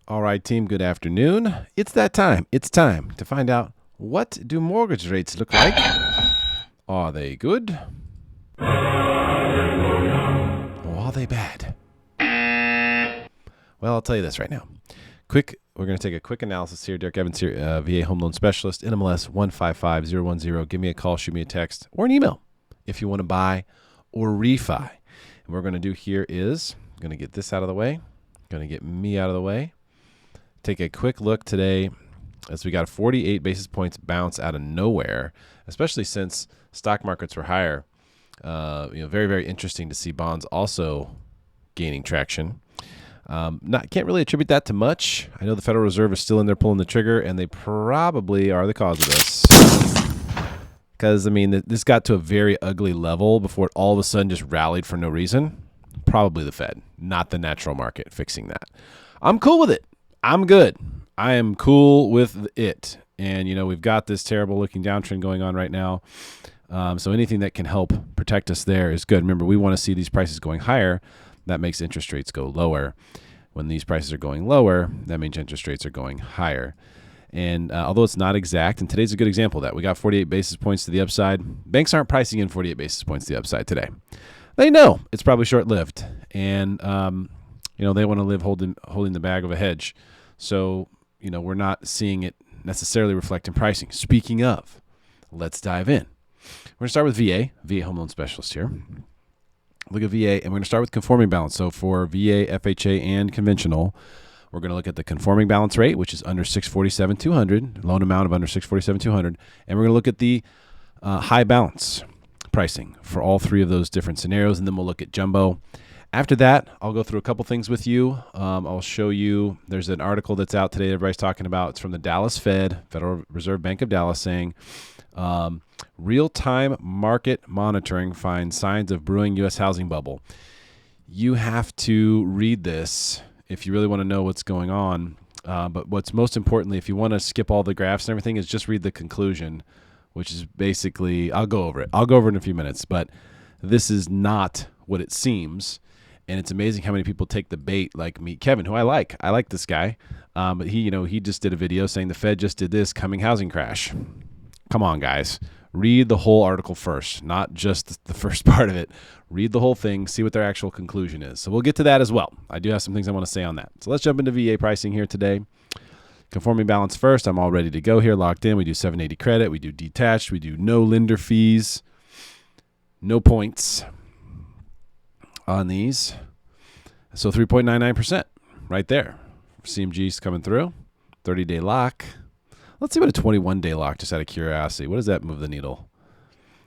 All right, team, good afternoon. It's that time. It's time to find out, what do mortgage rates look like? Are they good? Or are they bad? Well, I'll tell you this right now. We're going to take a quick analysis here. Derrick Evans here, VA Home Loan Specialist, NMLS 155010. Give me a call, shoot me a text, or an email if you want to buy or refi. And what we're going to do here is, I'm going to get this out of the way, going to get me out of the way. Take a quick look today as we got a 48 basis points bounce out of nowhere, especially since stock markets were higher. Very, very interesting to see bonds also gaining traction. Can't really attribute that to much. I know the Federal Reserve is still in there pulling the trigger, and they probably are the cause of this. Because, this got to a very ugly level before it all of a sudden just rallied for no reason. Probably the Fed, not the natural market, fixing that. I'm cool with it. I'm good. I am cool with it. And, we've got this terrible looking downtrend going on right now. So anything that can help protect us there is good. Remember, we want to see these prices going higher. That makes interest rates go lower. When these prices are going lower, that means interest rates are going higher. And although it's not exact, and today's a good example of that. We got 48 basis points to the upside. Banks aren't pricing in 48 basis points to the upside today. They know it's probably short-lived. And, they want to live holding the bag of a hedge. So, we're not seeing it necessarily reflect in pricing. Speaking of, let's dive in. We're going to start with VA Home Loan Specialist here. Look at VA, and we're going to start with conforming balance. So for VA, FHA, and conventional, we're going to look at the conforming balance rate, which is under $647,200, loan amount of under $647,200, and we're going to look at the high balance pricing for all three of those different scenarios, and then we'll look at jumbo. After that, I'll go through a couple things with you. I'll show you, there's an article that's out today everybody's talking about. It's from the Dallas Fed, Federal Reserve Bank of Dallas, saying real-time market monitoring finds signs of brewing U.S. housing bubble. You have to read this if you really want to know what's going on. But what's most importantly, if you want to skip all the graphs and everything, is just read the conclusion, which is basically, I'll go over it. I'll go over it in a few minutes, but this is not what it seems. And it's amazing how many people take the bait, like me, Kevin, who I like. I like this guy. But he just did a video saying the Fed just did this coming housing crash. Come on, guys. Read the whole article first, not just the first part of it. Read the whole thing, see what their actual conclusion is. So we'll get to that as well. I do have some things I want to say on that. So let's jump into VA pricing here today. Conforming balance first. I'm all ready to go here, locked in. We do 780 credit. We do detached. We do no lender fees, no points on these. So 3.99% right there. CMG's coming through. 30-day lock. Let's see what a 21-day lock, just out of curiosity. What does that move the needle?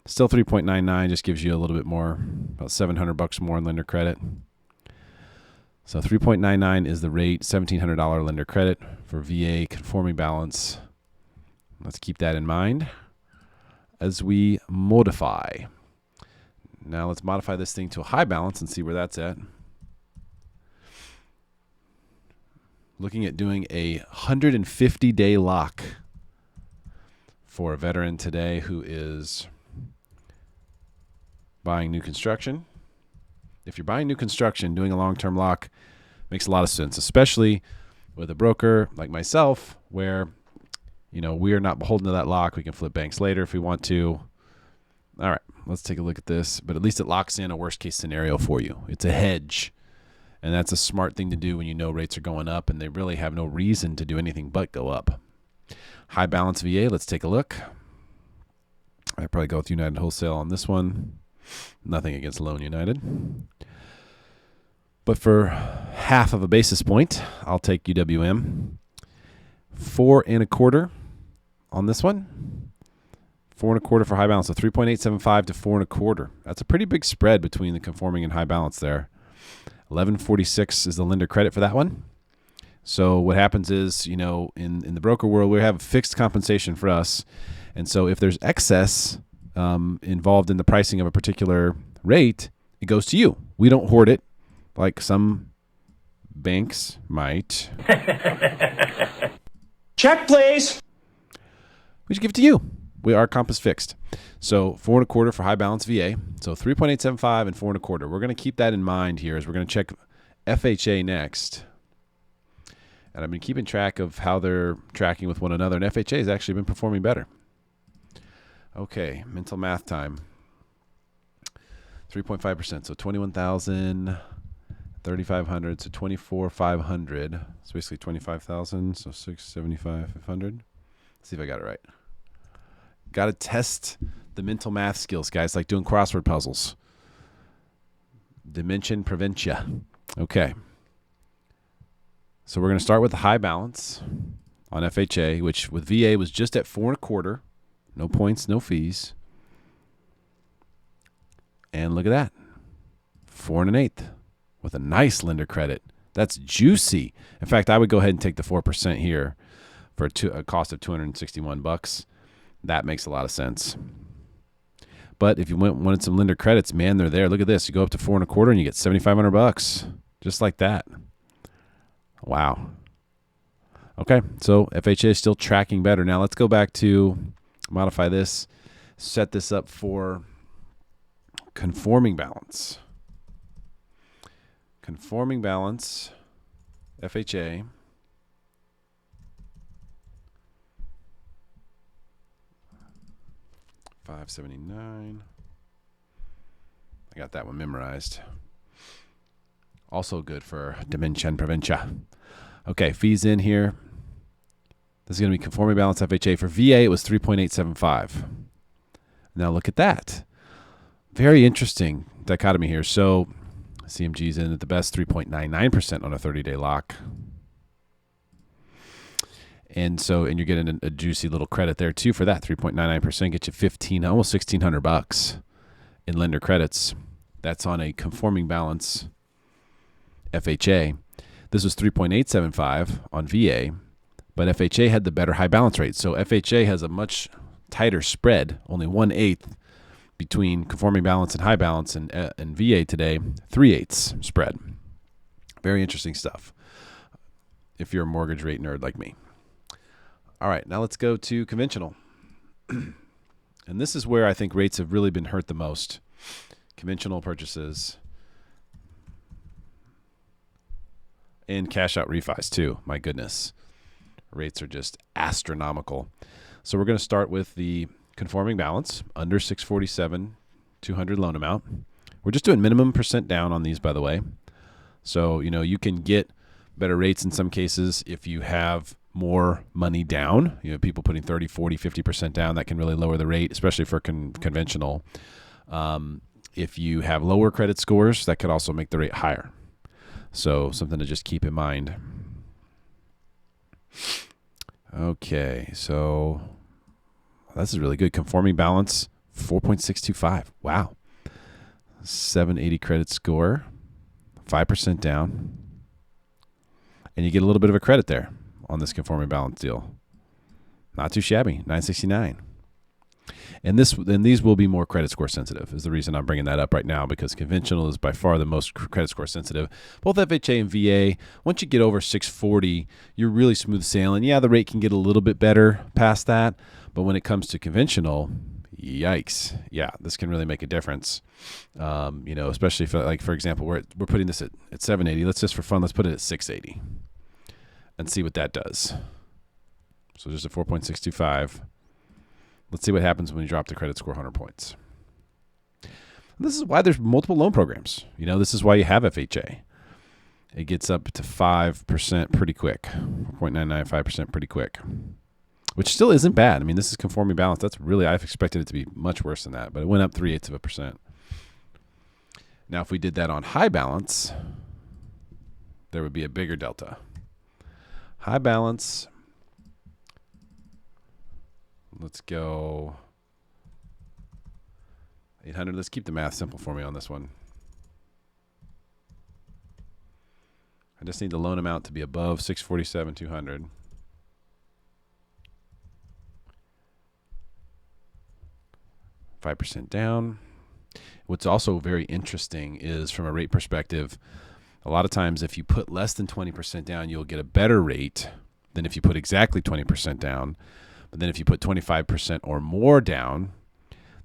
Still 3.99, just gives you a little bit more, about $700 more in lender credit. So 3.99 is the rate, $1,700 lender credit for VA conforming balance. Let's keep that in mind as we modify. Now let's modify this thing to a high balance and see where that's at. Looking at doing a 150-day lock for a veteran today who is buying new construction. If you're buying new construction, doing a long-term lock makes a lot of sense, especially with a broker like myself where, we are not beholden to that lock. We can flip banks later if we want to. All right, let's take a look at this. But at least it locks in a worst-case scenario for you. It's a hedge. And that's a smart thing to do when you know rates are going up and they really have no reason to do anything but go up. High balance VA, let's take a look. I'd probably go with United Wholesale on this one. Nothing against Loan United. But for half of a basis point, I'll take UWM. 4.25 on this one. 4.25 for high balance, so 3.875 to 4.25. That's a pretty big spread between the conforming and high balance there. 1146 is the lender credit for that one. So what happens is, in the broker world, we have fixed compensation for us. And so if there's excess involved in the pricing of a particular rate, it goes to you. We don't hoard it like some banks might. Check, please. We should give it to you. Our comp is fixed. So 4.25 for high balance VA. So 3.875 and 4.25. We're going to keep that in mind here as we're going to check FHA next. And I've been keeping track of how they're tracking with one another, and FHA has actually been performing better. Okay, mental math time. 3.5%, so 21,000, 3,500, so 24,500. It's basically 25,000, so 675,500. Let's see if I got it right. Got to test the mental math skills, guys, like doing crossword puzzles. Dimension preventia. Okay. So we're going to start with the high balance on FHA, which with VA was just at 4.25. No points, no fees. And look at that. 4 1/8 with a nice lender credit. That's juicy. In fact, I would go ahead and take the 4% here for a cost of $261. That makes a lot of sense. But if you wanted some lender credits, man, they're there. Look at this. You go up to 4 1/4 and you get $7,500, just like that. Wow. Okay, so FHA is still tracking better. Now let's go back to modify this, set this up for conforming balance. Conforming balance, FHA. $579. I got that one memorized. Also good for Dimension Preventia. Okay, fees in here. This is going to be conforming balance FHA. For VA, it was 3.875. Now look at that. Very interesting dichotomy here. So CMG's in at the best, 3.99% on a 30-day lock. And you're getting a juicy little credit there too for that. 3.99% gets you almost $1,600 in lender credits. That's on a conforming balance FHA. This was 3.875 on VA, but FHA had the better high balance rate. So FHA has a much tighter spread, only 1/8 between conforming balance and high balance, and VA today, 3/8 spread. Very interesting stuff if you're a mortgage rate nerd like me. All right, now let's go to conventional. And this is where I think rates have really been hurt the most. Conventional purchases and cash out refis too. My goodness. Rates are just astronomical. So we're going to start with the conforming balance, under 647, 200 loan amount. We're just doing minimum percent down on these, by the way. So, you can get better rates in some cases if you have more money down. People putting 30, 40, 50% down, that can really lower the rate, especially for conventional. If you have lower credit scores, that could also make the rate higher. So something to just keep in mind. Okay, so this is really good. Conforming balance, 4.625. Wow. 780 credit score, 5% down. And you get a little bit of a credit there on this conforming balance deal. Not too shabby, 969. And these will be more credit score sensitive is the reason I'm bringing that up right now, because conventional is by far the most credit score sensitive. Both FHA and VA, once you get over 640, you're really smooth sailing. Yeah, the rate can get a little bit better past that, but when it comes to conventional, yikes. Yeah, this can really make a difference. Especially if, like, for example, we're putting this at 780. Let's just for fun, let's put it at 680 and see what that does. So just a 4.625. Let's see what happens when you drop the credit score 100 points. And this is why there's multiple loan programs. This is why you have FHA. It gets up to 5% pretty quick, 4.995% pretty quick, which still isn't bad. I mean, this is conforming balance. I've expected it to be much worse than that, but it went up 0.3%. Now, if we did that on high balance, there would be a bigger delta. High balance. Let's go 800. Let's keep the math simple for me on this one. I just need the loan amount to be above 647, 200. $5 down. What's also very interesting is from a rate perspective, a lot of times if you put less than 20% down, you'll get a better rate than if you put exactly 20% down. But then if you put 25% or more down,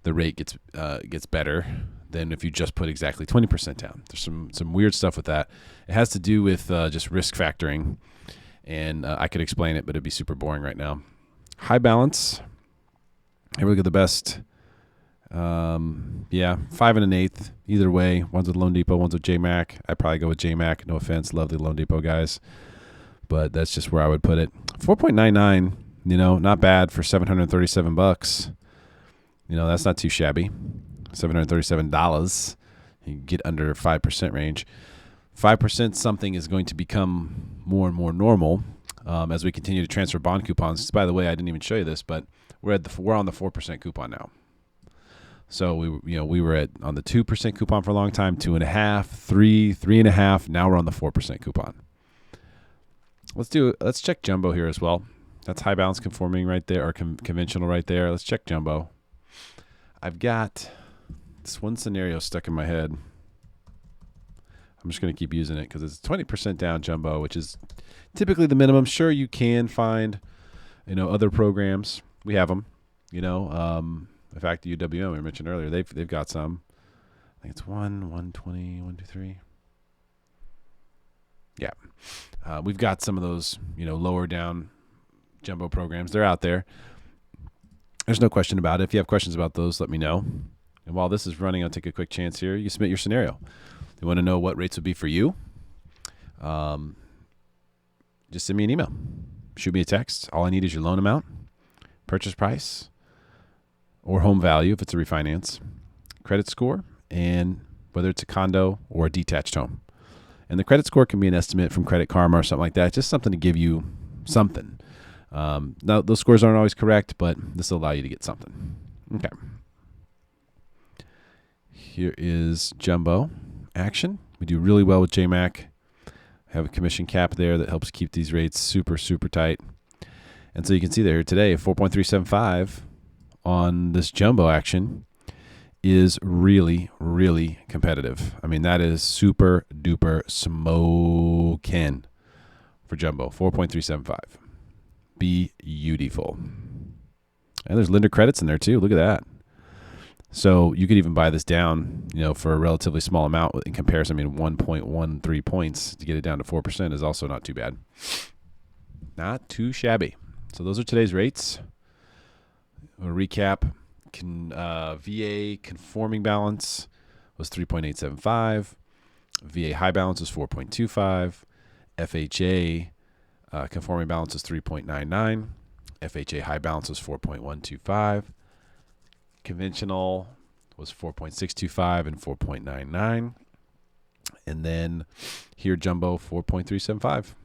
the rate gets better than if you just put exactly 20% down. There's some weird stuff with that. It has to do with just risk factoring. And I could explain it, but it'd be super boring right now. High balance. Here we look at the best. 5 1/8. Either way, one's with Loan Depot, one's with JMac. I'd probably go with JMac. No offense, love the Loan Depot guys, but that's just where I would put it. 4.99. Not bad for $737. That's not too shabby. $737. You get under 5% range. 5% something is going to become more and more normal as we continue to transfer bond coupons. By the way, I didn't even show you this, but we're on the 4% coupon now. So we were on the 2% coupon for a long time, 2.5, 3.5. Now we're on the 4% coupon. Let's check jumbo here as well. That's high balance conforming right there, or conventional right there. Let's check jumbo. I've got this one scenario stuck in my head. I'm just going to keep using it because it's 20% down jumbo, which is typically the minimum. Sure, you can find, other programs. We have them. In fact, the UWM we mentioned earlier, they've got some. I think it's 120, 123. Yeah, we've got some of those, lower down jumbo programs. They're out there. There's no question about it. If you have questions about those, let me know. And while this is running, I'll take a quick chance here. You submit your scenario. You want to know what rates would be for you? Just send me an email. Shoot me a text. All I need is your loan amount, purchase price, or home value if it's a refinance, credit score, and whether it's a condo or a detached home. And the credit score can be an estimate from Credit Karma or something like that, just something to give you something. Now, those scores aren't always correct, but this will allow you to get something. Okay. Here is jumbo action. We do really well with JMac. Have a commission cap there that helps keep these rates super, super tight. And so you can see there today, 4.375 on this jumbo action is really, really competitive. I mean, that is super duper smokin' for jumbo. 4.375. Beautiful. And there's lender credits in there too. Look at that. So you could even buy this down, for a relatively small amount in comparison. 1.13 points to get it down to 4% is also not too bad. Not too shabby. So those are today's rates. A recap. VA conforming balance was 3.875. VA high balance was 4.25. FHA conforming balance was 3.99. FHA high balance was 4.125. Conventional was 4.625 and 4.99. And then here jumbo 4.375.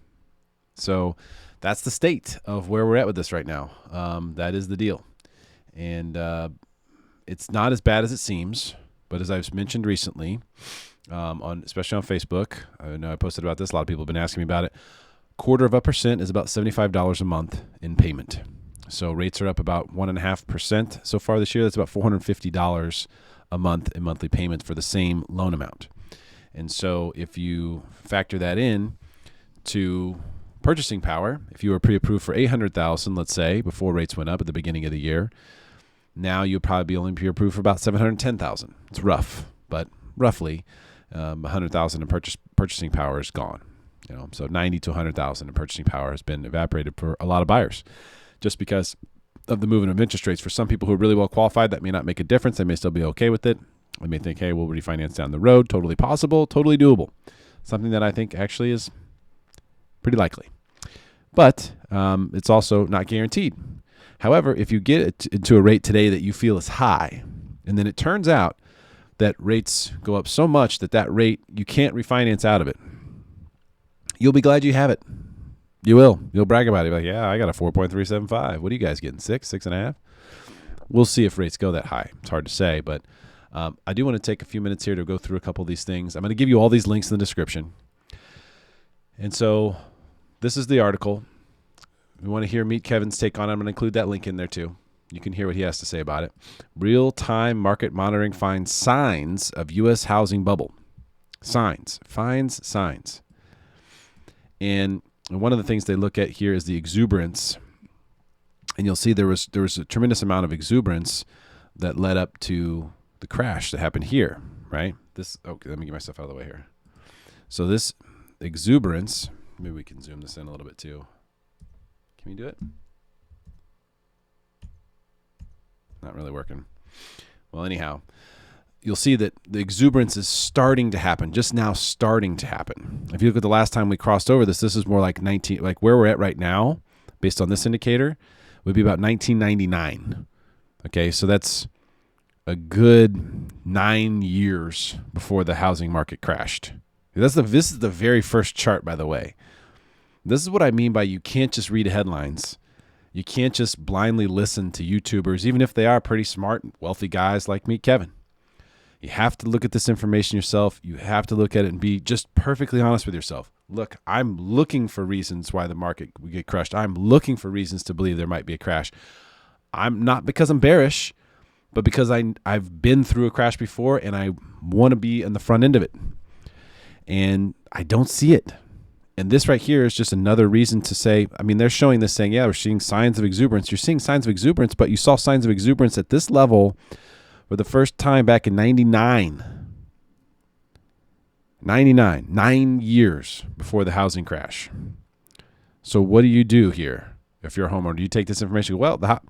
So that's the state of where we're at with this right now. That is the deal. And it's not as bad as it seems, but as I've mentioned recently, especially on Facebook, I know I posted about this. A lot of people have been asking me about it. 0.25% is about $75 a month in payment. So rates are up about 1.5% so far this year. That's about $450 a month in monthly payments for the same loan amount. And so if you factor that in to purchasing power, if you were pre-approved for $800,000, let's say, before rates went up at the beginning of the year, now you'll probably be only pre-approved for about $710,000. It's rough, but roughly $100,000 in purchasing power is gone. So $90,000 to $100,000 in purchasing power has been evaporated for a lot of buyers, just because of the movement of interest rates. For some people who are really well qualified, that may not make a difference. They may still be okay with it. They may think, hey, we'll refinance down the road. Totally possible, totally doable. Something that I think actually is pretty likely. But it's also not guaranteed. However, if you get it into a rate today that you feel is high, and then it turns out that rates go up so much that rate, you can't refinance out of it, you'll be glad you have it. You will. You'll brag about it. You'll be like, yeah, I got a 4.375. What are you guys getting, 6.5? We'll see if rates go that high. It's hard to say, but I do want to take a few minutes here to go through a couple of these things. I'm going to give you all these links in the description. And so this is the article. If you want to meet Kevin's take on it, I'm going to include that link in there too. You can hear what he has to say about it. Real-time market monitoring finds signs of U.S. housing bubble. Finds signs. And one of the things they look at here is the exuberance. And you'll see there was a tremendous amount of exuberance that led up to the crash that happened here, right? Let me get myself out of the way here. So this exuberance, Maybe we can zoom this in a little bit too. Can we do it? Not really working. Well, anyhow, you'll see that the exuberance is starting to happen, just now starting to happen. If you look at the last time we crossed over this is more like like where we're at right now, based on this indicator, would be about 1999. Okay, so that's a good 9 years before the housing market crashed. This is the very first chart, by the way. This is what I mean by you can't just read headlines. You can't just blindly listen to YouTubers, even if they are pretty smart, wealthy guys like me, Kevin. You have to look at this information yourself. You have to look at it and be just perfectly honest with yourself. Look, I'm looking for reasons why the market would get crushed. I'm looking for reasons to believe there might be a crash. I'm not because I'm bearish, but because I've been through a crash before and I want to be in the front end of it. And I don't see it. And this right here is just another reason to say, I mean, they're showing this saying, yeah, we're seeing signs of exuberance. You're seeing signs of exuberance, but you saw signs of exuberance at this level for the first time back in 99. 99, 9 years before the housing crash. So what do you do here if you're a homeowner? Do you take this information and go, well, the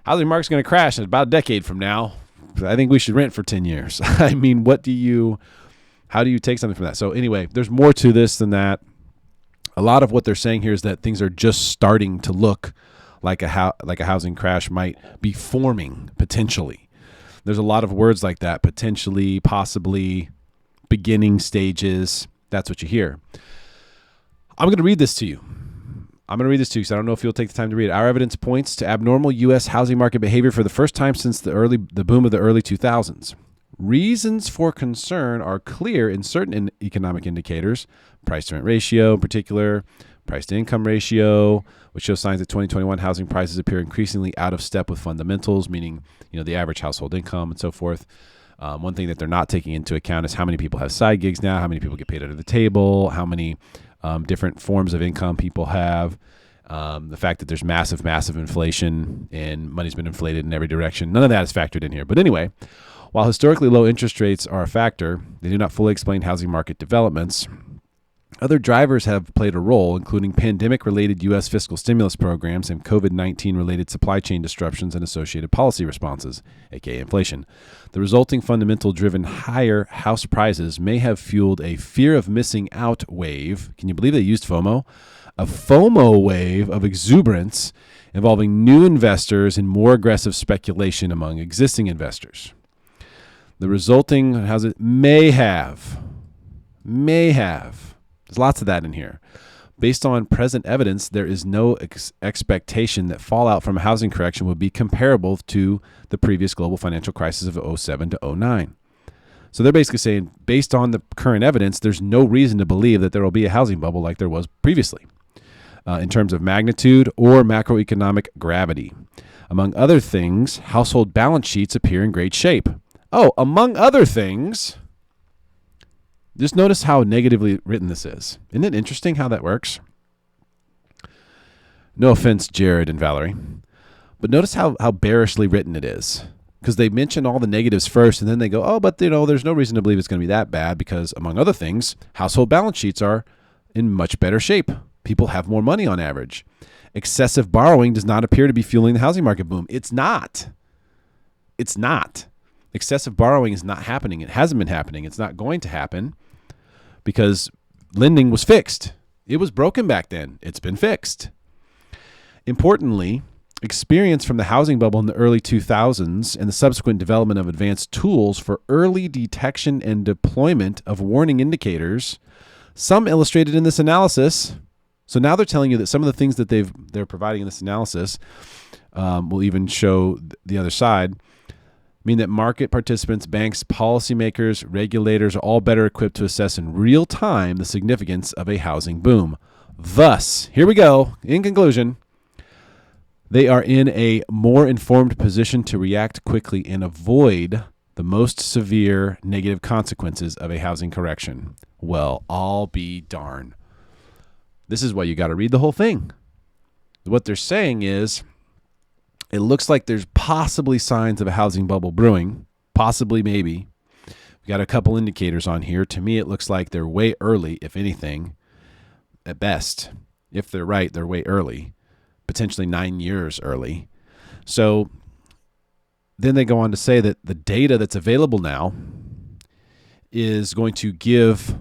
housing market's going to crash in about a decade from now. I think we should rent for 10 years. I mean, how do you take something from that? So anyway, there's more to this than that. A lot of what they're saying here is that things are just starting to look like a housing crash might be forming potentially. There's a lot of words like that, potentially, possibly, beginning stages. That's what you hear. I'm going to read this to you. Because I don't know if you'll take the time to read it. Our evidence points to abnormal U.S. housing market behavior for the first time since the boom of the early 2000s. Reasons for concern are clear in certain economic indicators, price-to-rent ratio in particular, price-to-income ratio, which shows signs that 2021 housing prices appear increasingly out of step with fundamentals, meaning the average household income and so forth. One thing that they're not taking into account is how many people have side gigs now, how many people get paid under the table, how many different forms of income people have, the fact that there's massive inflation and money's been inflated in every direction. None of that is factored in here. But anyway, while historically low interest rates are a factor, they do not fully explain housing market developments. Other drivers have played a role, including pandemic-related U.S. fiscal stimulus programs and COVID-19-related supply chain disruptions and associated policy responses, aka inflation. The resulting fundamental-driven higher house prices may have fueled a fear of missing out wave. Can you believe they used FOMO? A FOMO wave of exuberance involving new investors and more aggressive speculation among existing investors. The resulting may have. There's lots of that in here. Based on present evidence, there is no expectation that fallout from a housing correction would be comparable to the previous global financial crisis of 2007 to 2009. So they're basically saying, based on the current evidence, there's no reason to believe that there will be a housing bubble like there was previously in terms of magnitude or macroeconomic gravity. Among other things, household balance sheets appear in great shape. Oh, among other things, just notice how negatively written this is. Isn't it interesting how that works? No offense, Jared and Valerie, but notice how bearishly written it is. Because they mention all the negatives first, and then they go, oh, but there's no reason to believe it's going to be that bad because, among other things, household balance sheets are in much better shape. People have more money on average. Excessive borrowing does not appear to be fueling the housing market boom. It's not. Excessive borrowing is not happening. It hasn't been happening. It's not going to happen because lending was fixed. It was broken back then. It's been fixed. Importantly, experience from the housing bubble in the early 2000s and the subsequent development of advanced tools for early detection and deployment of warning indicators, some illustrated in this analysis. So now they're telling you that some of the things that they're providing in this analysis will even show the other side, mean that market participants, banks, policymakers, regulators are all better equipped to assess in real time the significance of a housing boom. Thus, here we go, in conclusion, they are in a more informed position to react quickly and avoid the most severe negative consequences of a housing correction. Well, I'll be darn. This is why you got to read the whole thing. What they're saying is, it looks like there's possibly signs of a housing bubble brewing, possibly, maybe. We've got a couple indicators on here. To me, it looks like they're way early, if anything. at best. If they're right, they're way early, potentially 9 years early. So then they go on to say that the data that's available now is going to give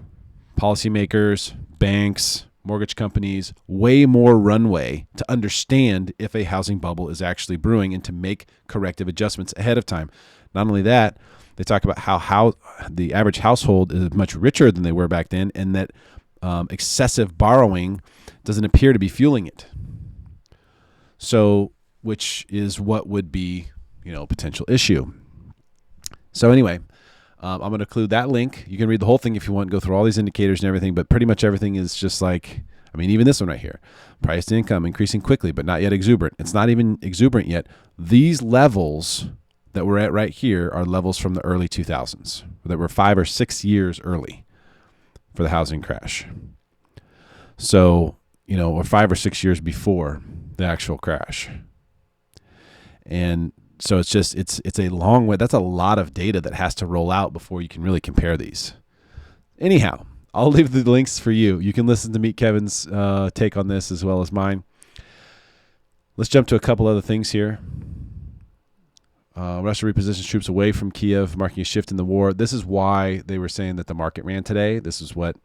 policymakers, banks, mortgage companies way more runway to understand if a housing bubble is actually brewing and to make corrective adjustments ahead of time. Not only that, they talk about how the average household is much richer than they were back then, and that excessive borrowing doesn't appear to be fueling it. So, which is what would be, a potential issue. So anyway, I'm going to include that link. You can read the whole thing if you want, go through all these indicators and everything, but pretty much everything is just like, even this one right here, price to income increasing quickly, but not yet exuberant. It's not even exuberant yet. These levels that we're at right here are levels from the early 2000s that were 5 or 6 years early for the housing crash. So, or 5 or 6 years before the actual crash. And so it's a long way. That's a lot of data that has to roll out before you can really compare these. Anyhow, I'll leave the links for you. You can listen to Meet Kevin's take on this as well as mine. Let's jump to a couple other things here. Russia repositions troops away from Kiev, marking a shift in the war. This is why they were saying that the market ran today. This is what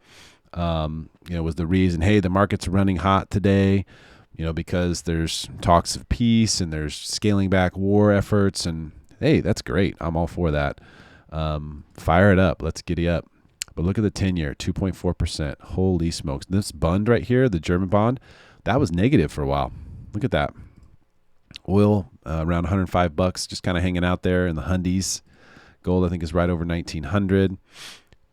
was the reason. Hey, the market's running hot today. Because there's talks of peace and there's scaling back war efforts. And, hey, that's great. I'm all for that. Fire it up. Let's giddy up. But look at the 10-year, 2.4%. Holy smokes. This bond right here, the German bond, that was negative for a while. Look at that. Oil around $105, just kind of hanging out there in the hundies. Gold, I think, is right over 1,900.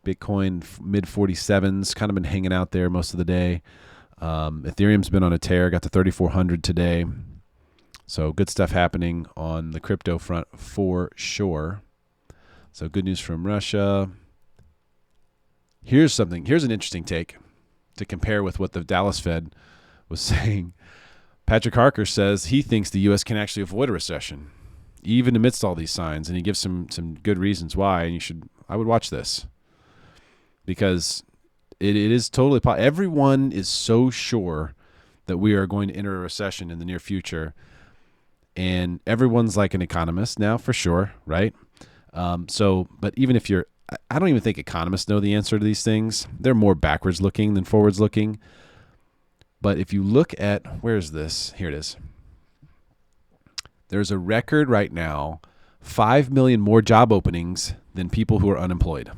Bitcoin, mid 47s, kind of been hanging out there most of the day. Ethereum's been on a tear, got to 3,400 today. So good stuff happening on the crypto front for sure. So good news from Russia. Here's an interesting take to compare with what the Dallas Fed was saying. Patrick Harker says he thinks the U.S. can actually avoid a recession, even amidst all these signs, and he gives some good reasons why. And I would watch this because it is totally possible. Everyone is so sure that we are going to enter a recession in the near future, and everyone's like an economist now for sure, right? But even if I don't even think economists know the answer to these things. They're more backwards looking than forwards looking. But if you look at, where is this? Here it is. There's a record right now, 5 million more job openings than people who are unemployed.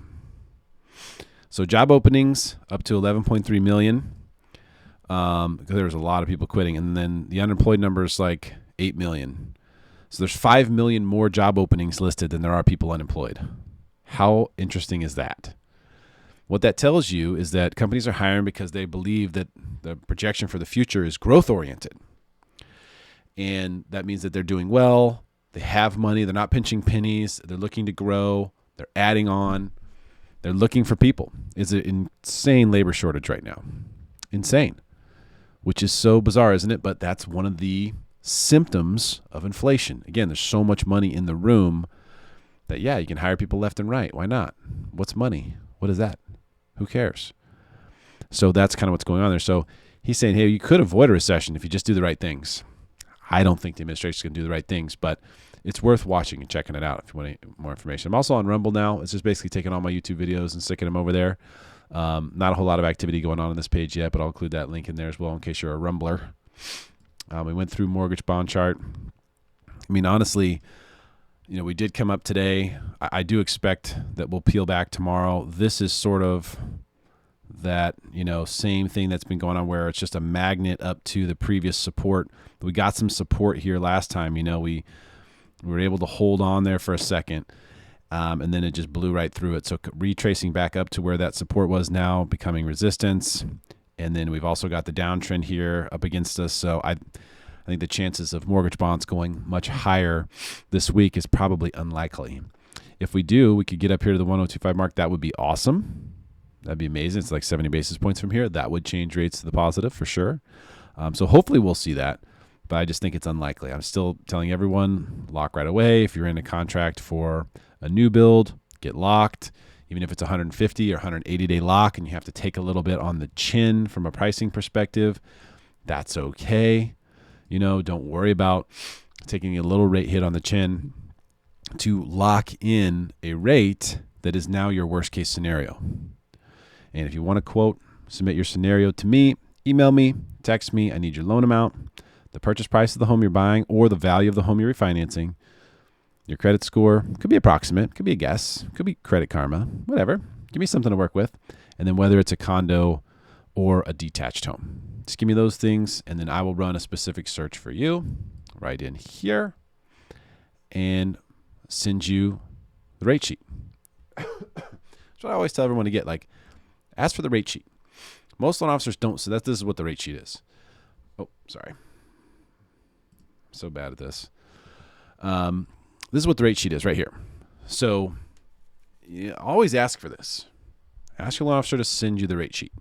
So job openings up to 11.3 million. Because there's a lot of people quitting. And then the unemployed number is like 8 million. So there's 5 million more job openings listed than there are people unemployed. How interesting is that? What that tells you is that companies are hiring because they believe that the projection for the future is growth-oriented. And that means that they're doing well, they have money, they're not pinching pennies, they're looking to grow, they're adding on, they're looking for people. It's an insane labor shortage right now. Insane. Which is so bizarre, isn't it? But that's one of the symptoms of inflation. Again, there's so much money in the room that, yeah, you can hire people left and right. Why not? What's money? What is that? Who cares? So that's kind of what's going on there. So he's saying, hey, you could avoid a recession if you just do the right things. I don't think the administration is going to do the right things, but it's worth watching and checking it out if you want any more information. I'm also on Rumble now. It's just basically taking all my YouTube videos and sticking them over there. Not a whole lot of activity going on this page yet, but I'll include that link in there as well in case you're a Rumbler. We went through mortgage bond chart. Honestly, we did come up today. I do expect that we'll peel back tomorrow. This is sort of that, same thing that's been going on where it's just a magnet up to the previous support. We got some support here last time. We were able to hold on there for a second, and then it just blew right through it. So retracing back up to where that support was now becoming resistance. And then we've also got the downtrend here up against us. So I think the chances of mortgage bonds going much higher this week is probably unlikely. If we do, we could get up here to the 102.5 mark. That would be awesome. That'd be amazing. It's like 70 basis points from here. That would change rates to the positive for sure. So hopefully we'll see that, but I just think it's unlikely. I'm still telling everyone, lock right away. If you're in a contract for a new build, get locked. even if it's 150 or 180-day lock and you have to take a little bit on the chin from a pricing perspective, that's okay. Don't worry about taking a little rate hit on the chin to lock in a rate that is now your worst case scenario. And if you want to quote, submit your scenario to me, email me, text me. I need your loan amount, the purchase price of the home you're buying, or the value of the home you're refinancing. Your credit score could be approximate, could be a guess, could be Credit Karma, whatever. Give me something to work with. And then whether it's a condo or a detached home. Just give me those things, and then I will run a specific search for you right in here and send you the rate sheet. That's what I always tell everyone to get. Ask for the rate sheet. Most loan officers don't, so this is what the rate sheet is. Oh, sorry. I'm so bad at this. This is what the rate sheet is right here. So always ask for this. Ask your loan officer to send you the rate sheet.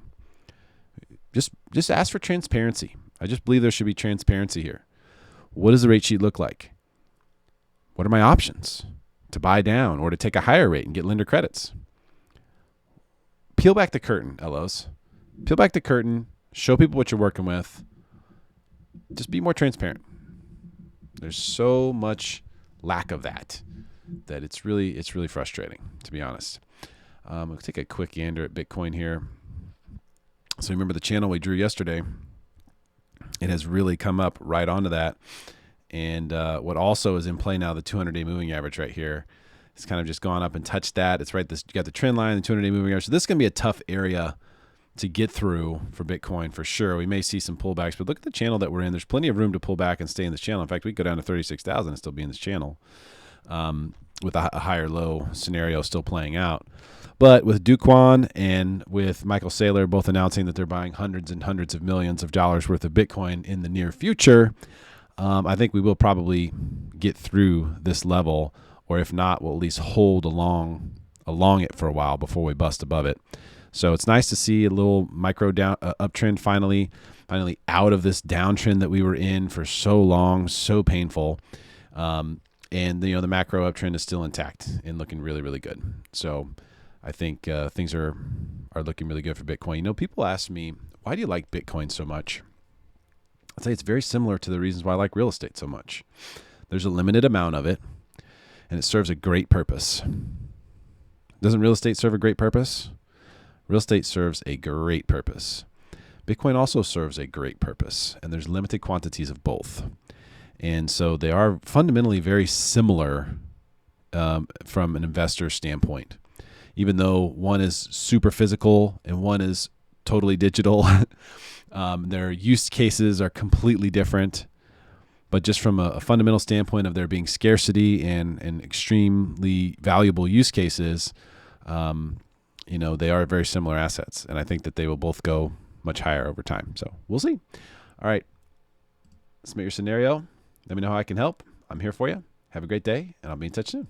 Just ask for transparency. I just believe there should be transparency here. What does the rate sheet look like? What are my options to buy down or to take a higher rate and get lender credits? Peel back the curtain, LOs. Peel back the curtain. Show people what you're working with. Just be more transparent. There's so much lack of that it's really frustrating, to be honest. We'll take a quick gander at Bitcoin here. So remember the channel we drew yesterday, it has really come up right onto that. And what also is in play now, the 200-day moving average right here, it's kind of just gone up and touched that. It's right, you got the trend line, the 200-day moving average. So this is going to be a tough area to get through for Bitcoin for sure. We may see some pullbacks, but look at the channel that we're in. There's plenty of room to pull back and stay in this channel. In fact, we could go down to 36,000 and still be in this channel with a higher low scenario still playing out. But with Duquan and with Michael Saylor both announcing that they're buying hundreds and hundreds of millions of dollars worth of Bitcoin in the near future, I think we will probably get through this level, or if not, we'll at least hold along it for a while before we bust above it. So it's nice to see a little micro down uptrend finally out of this downtrend that we were in for so long, so painful. And the macro uptrend is still intact and looking really, really good. So I think things are looking really good for Bitcoin. People ask me, why do you like Bitcoin so much? I'd say it's very similar to the reasons why I like real estate so much. There's a limited amount of it, and it serves a great purpose. Doesn't real estate serve a great purpose? Real estate serves a great purpose. Bitcoin also serves a great purpose, and there's limited quantities of both. And so they are fundamentally very similar from an investor standpoint. Even though one is super physical and one is totally digital, their use cases are completely different. But just from a fundamental standpoint of there being scarcity and extremely valuable use cases, they are very similar assets. And I think that they will both go much higher over time. So we'll see. All right. Submit your scenario. Let me know how I can help. I'm here for you. Have a great day, and I'll be in touch soon.